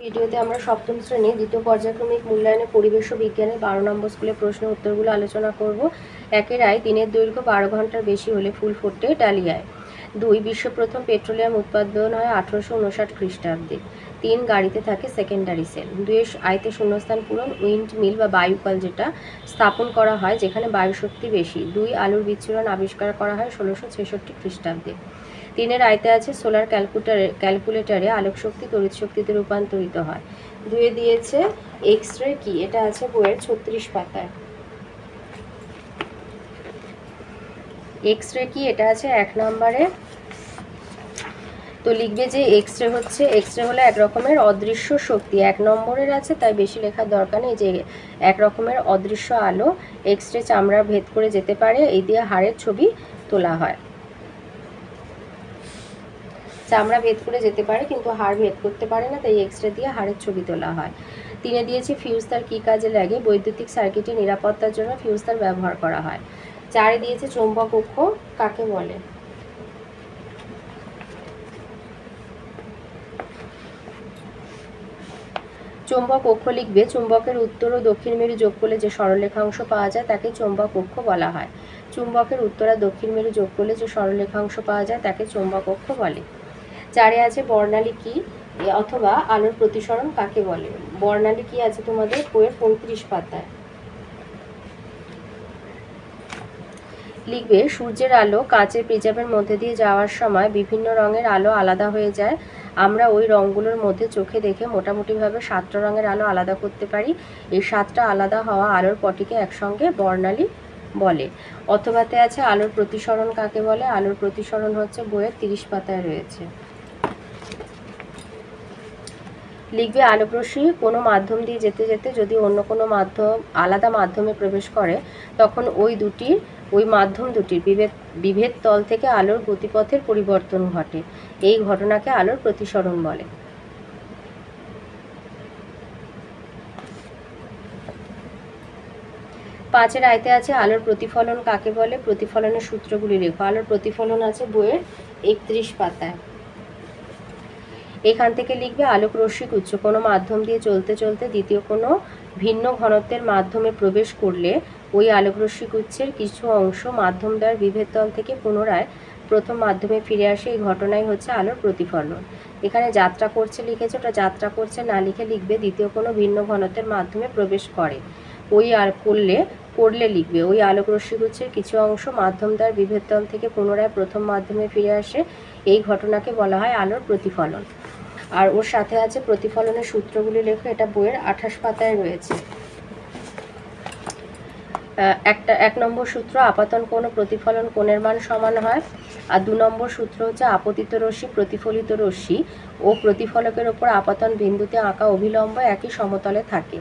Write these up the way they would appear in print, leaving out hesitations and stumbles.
ভিডিওতে আমরা সপ্তম শ্রেণী দ্বিতীয় পর্যায়ক্রমিক মূল্যায়নে পরিবেশ ও বিজ্ঞানের 12 নম্বর স্কুলের প্রশ্নের উত্তরগুলো আলোচনা করব। একের আয়, দিনের দৈর্ঘ্য 12 ঘন্টার বেশি হলে ফুল ফোটে ডালিয়ায়। 2, বিশ্ব প্রথম পেট্রোলিয়াম উৎপাদন হয় 1859 খ্রিস্টাব্দে। 3, গাড়িতে থাকে সেকেন্ডারি সেল। 2, আয়তে শূন্যস্থান পূরণ, উইন্ড মিল বা বায়ুকল যেটা স্থাপন করা হয় যেখানে বায়ু শক্তি বেশি। 2, আলুর বিচ্ছুরণ আবিষ্কার করা হয় 1666 খ্রিস্টাব্দে। 3 আয়তে আছে সোলার ক্যালকুলেটরে আলোক শক্তি তড়িৎ শক্তিতে রূপান্তরিত হয়। 2 দিয়েছে এক্স রে কি, এটা আছে বইয়ের 36 পাতায়। এক্স রে কি, এটা আছে 1 নম্বরে। তো লিখবে যে এক্স রে হলো এক রকমের অদৃশ্য শক্তি, 1 নম্বরের আছে তাই বেশি লেখার দরকার নেই। যে এক রকমের অদৃশ্য আলো এক্স রে চামড়া ভেদ করে যেতে পারে, এই দিয়ে হাড়ের ছবি তোলা হয়। চামড়া ভেদ করে যেতে পারে কিন্তু হাড় ভেদ করতে পারে না, তাই এক্স রে দিয়ে হাড়ের ছবি তোলা হয়। 3 দিয়েছে ফিউজ তার কী কাজে লাগে, বৈদ্যুতিক সার্কিটের নিরাপত্তার জন্য ফিউজ তার ব্যবহার করা হয়। 4 দিয়েছে চৌম্বক অক্ষ কাকে বলে। চৌম্বক অক্ষ লিখবে, চুম্বকের উত্তর ও দক্ষিণ মেরু যোগ করলে যে সরলরেখাংশ পাওয়া যায় তাকে চৌম্বক অক্ষ বলা হয়। চুম্বকের উত্তর আর দক্ষিণ মেরু যোগ করলে যে সরলরেখাংশ পাওয়া যায় তাকে চৌম্বক অক্ষ বলে। 4 আছে বর্ণালী কি অথবা আলোর প্রতিসরণ কাকে বলে। বর্ণালী কি আছে তোমাদের বইয়ের 35 পাতায়। লিখবে, সূর্যের আলো কাচের প্রিজমের মধ্যে দিয়ে যাওয়ার সময় বিভিন্ন রঙের আলো আলাদা হয়ে যায়। আমরা ওই রঙগুলোর মধ্যে চোখে দেখে মোটামুটিভাবে 7টা রঙের আলো আলাদা করতে পারি। এই 7টা আলাদা হওয়া আলোর পটিকে একসঙ্গে বর্ণালী বলে। অথবাতে আছে আলোর প্রতিসরণ কাকে বলে। আলোর প্রতিসরণ হচ্ছে বইয়ের 30 পাতায় রয়েছে। লিখবে, আলোকরশ্মি কোনো মাধ্যম দিয়ে যেতে যেতে যদি অন্য কোনো আলাদা মাধ্যমে প্রবেশ করে তখন ওই মাধ্যম দুটির বিভেদ তল থেকে আলোর গতিপথের পরিবর্তন ঘটে। এই ঘটনাকে আলোর প্রতিসরণ বলে। পাঁচের আয়তে আছে আলোর প্রতিফলন কাকে বলে। প্রতিফলনের সূত্রগুলি লেখো। আলোর প্রতিফলন আছে বইয়ের 31 পাতায়। এখান থেকে লিখবে, আলোক রশ্মিগুচ্ছ কোনো মাধ্যম দিয়ে চলতে চলতে দ্বিতীয় কোনো ভিন্ন ঘনত্বের মাধ্যমে প্রবেশ করলে ওই আলোক রশ্মিগুচ্ছের কিছু অংশ মাধ্যম দ্বয়ের বিভেদ তল থেকে পুনরায় প্রথম মাধ্যমে ফিরে আসে। এই ঘটনাই হচ্ছে আলোর প্রতিফলন। এখানে যাত্রা করছে লিখেছে, ওটা যাত্রা করছে না লিখে লিখবে দ্বিতীয় কোনো ভিন্ন ঘনত্বের মাধ্যমে প্রবেশ করে। করলে লিখবে ওই আলোক রশ্মিগুচ্ছের কিছু অংশ মাধ্যম দ্বয়ের বিভেদ তল থেকে পুনরায় প্রথম মাধ্যমে ফিরে আসে। এই ঘটনাকে বলা হয় আলোর প্রতিফলন। আর ওর সাথে আছে প্রতিফলনের সূত্রগুলি লেখো। এটা বইয়ের 28 পাতায় রয়েছে। 1 নম্বর সূত্র, আপাতন কোণ ও প্রতিফলন কোণের মান সমান হয়। আর 2 নম্বর সূত্র হচ্ছে আপতিত রশ্মি প্রতিফলিত রশ্মি ও প্রতিফলকের ওপর আপাতন বিন্দুতে আঁকা অভিলম্ব একই সমতলে থাকে।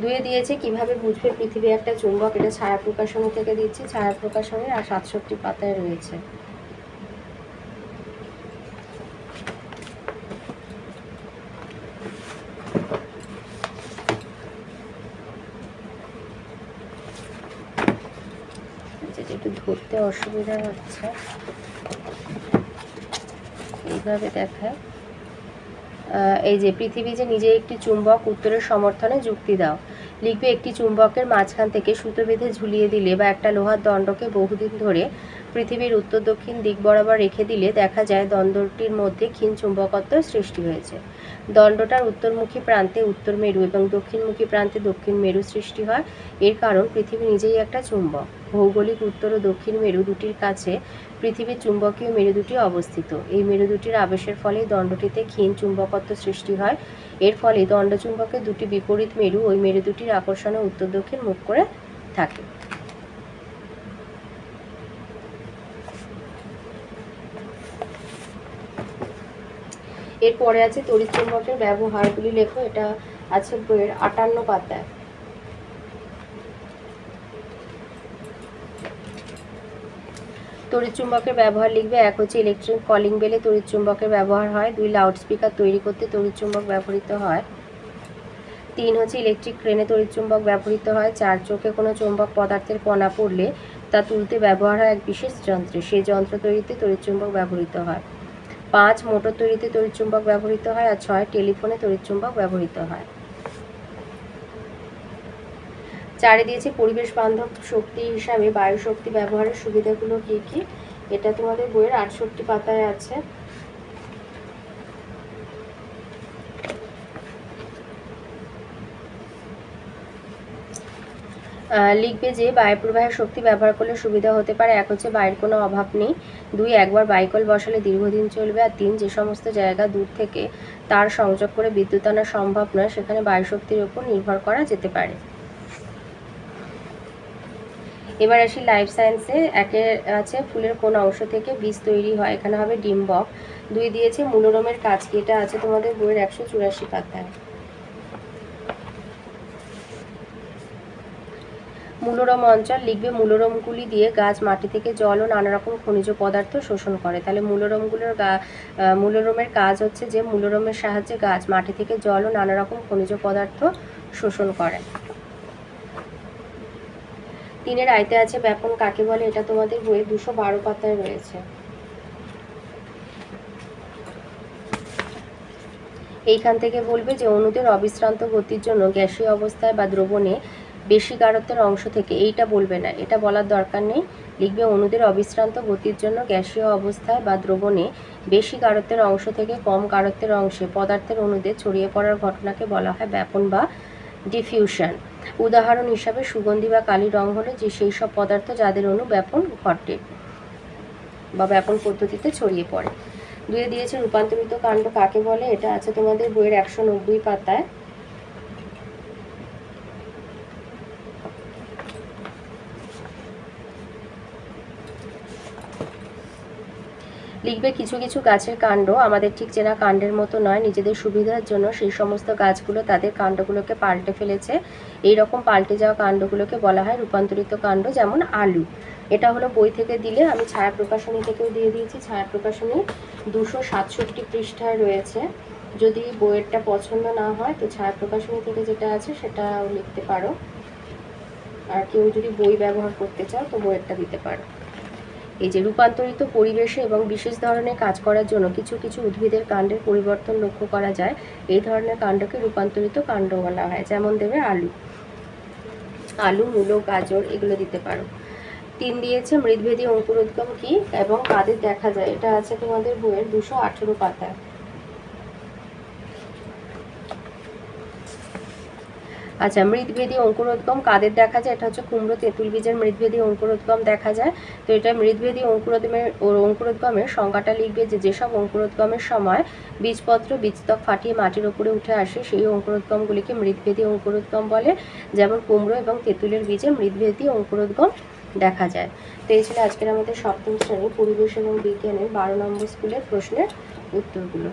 2 দিয়েছে কিভাবে বুঝবে পৃথিবী একটা চুম্বক। এটা ছায়া প্রকাশনী থেকে দিচ্ছে, ছায়া প্রকাশনীর আর 67 পাতায় রয়েছে। একটু ধরতে অসুবিধা হচ্ছে, এইভাবে দেখায়। এই যে পৃথিবী যে নিজে একটি চুম্বক, উত্তরের সমর্থনে যুক্তি দাও। লিখবে, একটি চুম্বকের মাঝখান থেকে সুতো বেঁধে ঝুলিয়ে দিলে বা একটা লোহার দণ্ডকে বহুদিন ধরে পৃথিবীর উত্তর দক্ষিণ দিক বরাবর রেখে দিলে দেখা যায় দণ্ডটির মধ্যে ক্ষীণ চুম্বকত্ব সৃষ্টি হয়েছে। দণ্ডটার উত্তরমুখী প্রান্তে উত্তর মেরু এবং দক্ষিণমুখী প্রান্তে দক্ষিণ মেরু সৃষ্টি হয়। এর কারণ পৃথিবী নিজেই একটা চুম্বক। ভৌগোলিক উত্তর ও দক্ষিণ মেরু দুটির কাছে পৃথিবীর চুম্বকীয় মেরু দুটি অবস্থিত। এই মেরু দুটির আবেশের ফলে দণ্ডটিতে ক্ষীণ চুম্বকত্ব সৃষ্টি হয়। এর ফলে দণ্ডচুম্বকের দুটি বিপরীত মেরু ওই মেরু দুটির আকর্ষণে উত্তর দক্ষিণ মুখ করে থাকে। এরপরে আছে তড়িৎ চুম্বকের ব্যবহারগুলি লেখো। এটা আছে বইয়ের 58 পাতায়। তড়িৎ চুম্বকের ব্যবহার লিখবে। 1 হচ্ছে ইলেকট্রিক কলিং বেলে তড়িৎ চুম্বকের ব্যবহার হয়। 2, লাউড স্পিকার তৈরি করতে তড়িৎ চুম্বক ব্যবহৃত হয়। 3 হচ্ছে ইলেকট্রিক ক্রেনে তড়িৎ চুম্বক ব্যবহৃত হয়। 4, চোখে কোনো চুম্বক পদার্থের কণা পড়লে তা তুলতে ব্যবহার হয় এক বিশেষ যন্ত্রে, সেই যন্ত্র তৈরিতে তড়িৎ চুম্বক ব্যবহৃত হয়। 5 মোটর তৈরিতে তড়িৎচুম্বক ব্যবহৃত হয়, আর 6 টেলিফোনে তড়িৎচুম্বক ব্যবহৃত হয়। 4 দিয়েছে পরিবেশ বান্ধব শক্তি হিসাবে বায়ু শক্তি ব্যবহারের সুবিধাগুলো কি কি। এটা তোমাদের বইয়ের 68 পাতায় আছে। লিখবে যে বায়ু প্রবাহের শক্তি ব্যবহার করলে সুবিধা হতে পারে। 1 হচ্ছে বায়ুর কোনো অভাব নেই, 2 একবার বাইকল বসালে দীর্ঘদিন চলবে, আর 3 যে সমস্ত জায়গা দূর থেকে তার সংযোগ করে বিদ্যুৎ আনা সম্ভব নয় সেখানে বায়ু শক্তির উপর নির্ভর করা যেতে পারে। এবার আসি লাইফ সায়েন্সে। 1 আছে ফুলের কোন অংশ থেকে বীজ তৈরি হয়, এখানে হবে ডিম্বক। 2 দিয়েছে মূলরোমের কাজ কি, এটা আছে তোমাদের বইয়ের 184 পাতায়। মূলরম অঞ্চল লিখবে মূলরমগুলি দিয়ে গাছ মাটি থেকে জল ও নানা রকম খনিজ পদার্থ শোষণ করে। তাহলে মূলরমের কাজ হচ্ছে যে মূলরমের সাহায্যে গাছ মাটি থেকে জল ও নানা রকম খনিজ পদার্থ শোষণ করে। 3 আয়তে আছে ব্যাপন কাকে বলে, এটা তোমাদের বইয়ে 212 পাতায় রয়েছে। এইখান থেকে বলবে যে অণুদের অবিশ্রান্ত গতির জন্য গ্যাসীয় অবস্থায় বা দ্রবণে বেশি গাঢ়ত্বের অংশ থেকে, এইটা বলবে না, এটা বলার দরকার নেই। লিখবে অণুদের অবিশ্রান্ত গতির জন্য গ্যাসীয় অবস্থায় বা দ্রবণে বেশি গাঢ়ত্বের অংশ থেকে কম গাঢ়ত্বের অংশে পদার্থের অণুদের ছড়িয়ে পড়ার ঘটনাকে বলা হয় ব্যাপন বা ডিফিউশন। উদাহরণ হিসাবে সুগন্ধি বা কালি রং হলো যে সেই সব পদার্থ যাদের অণু ব্যাপন ঘটে বা ব্যাপন পদ্ধতিতে ছড়িয়ে পড়ে। 2 দিয়েছে রূপান্তরিত কাণ্ড কাকে বলে, এটা আছে তোমাদের বইয়ের 190 পাতায়। লিখবে কিছু কিছু গাছের কাণ্ড আমাদের ঠিক চেনা কাণ্ডের মতো নয়, নিজেদের সুবিধার জন্য সেই সমস্ত গাছগুলো তাদের কাণ্ডগুলোকে পাল্টে ফেলেছে। এই রকম পাল্টে যাওয়া কাণ্ডগুলোকে বলা হয় রূপান্তরিত কাণ্ড, যেমন আলু। এটা হলো বই থেকে দিলে, আমি ছায়া প্রকাশনী থেকেও দিয়ে দিয়েছি। ছায়া প্রকাশনী 267 পৃষ্ঠায় রয়েছে। যদি বইয়েরটা পছন্দ না হয় তো ছায়া প্রকাশনী থেকে যেটা আছে সেটাও লিখতে পারো, আর কেউ যদি বই ব্যবহার করতে চাও তো বইয়েরটা দিতে পারো। এই যে রূপান্তরিত পরিবেশে এবং বিশেষ ধরনের কাজ করার জন্য কিছু কিছু উদ্ভিদের কাণ্ডের পরিবর্তন লক্ষ্য করা যায়, এই ধরনের কাণ্ডকে রূপান্তরিত কাণ্ড বলা হয়। যেমন দেবে আলু, মূলো, গাজর, এগুলো দিতে পারো। 3 দিয়েছে মৃদভেদী অঙ্কুরোদ্গম কি এবং কাদের দেখা যায়, এটা আছে তোমাদের বইয়ের 218 পাতায়। আচ্ছা, মৃদভেদী অঙ্কুরোদ্গম কাদের দেখা যায়, এটা হচ্ছে কুমড়ো তেঁতুল বীজের মৃদভেদী অঙ্কুরোদ্গম দেখা যায়। তো এটা মৃদভেদী অঙ্কুরোদ্গমের সংজ্ঞাটা লিখবে যে যেসব অঙ্কুরোদ্গমের সময় বীজপত্র বীজত্বক ফাটিয়ে মাটির উপরে উঠে আসে সেই অঙ্কুরোদ্গমগুলিকে মৃদভেদী অঙ্কুরোদ্গম বলে। যেমন কুমড়ো এবং তেঁতুলের বীজে মৃদভেদী অঙ্কুরোদ্গম দেখা যায়। তো এই ছিল আজকের আমাদের সপ্তম শ্রেণী পরিবেশ এবং বিজ্ঞানের 12 নম্বর স্কুলের প্রশ্নের উত্তরগুলো।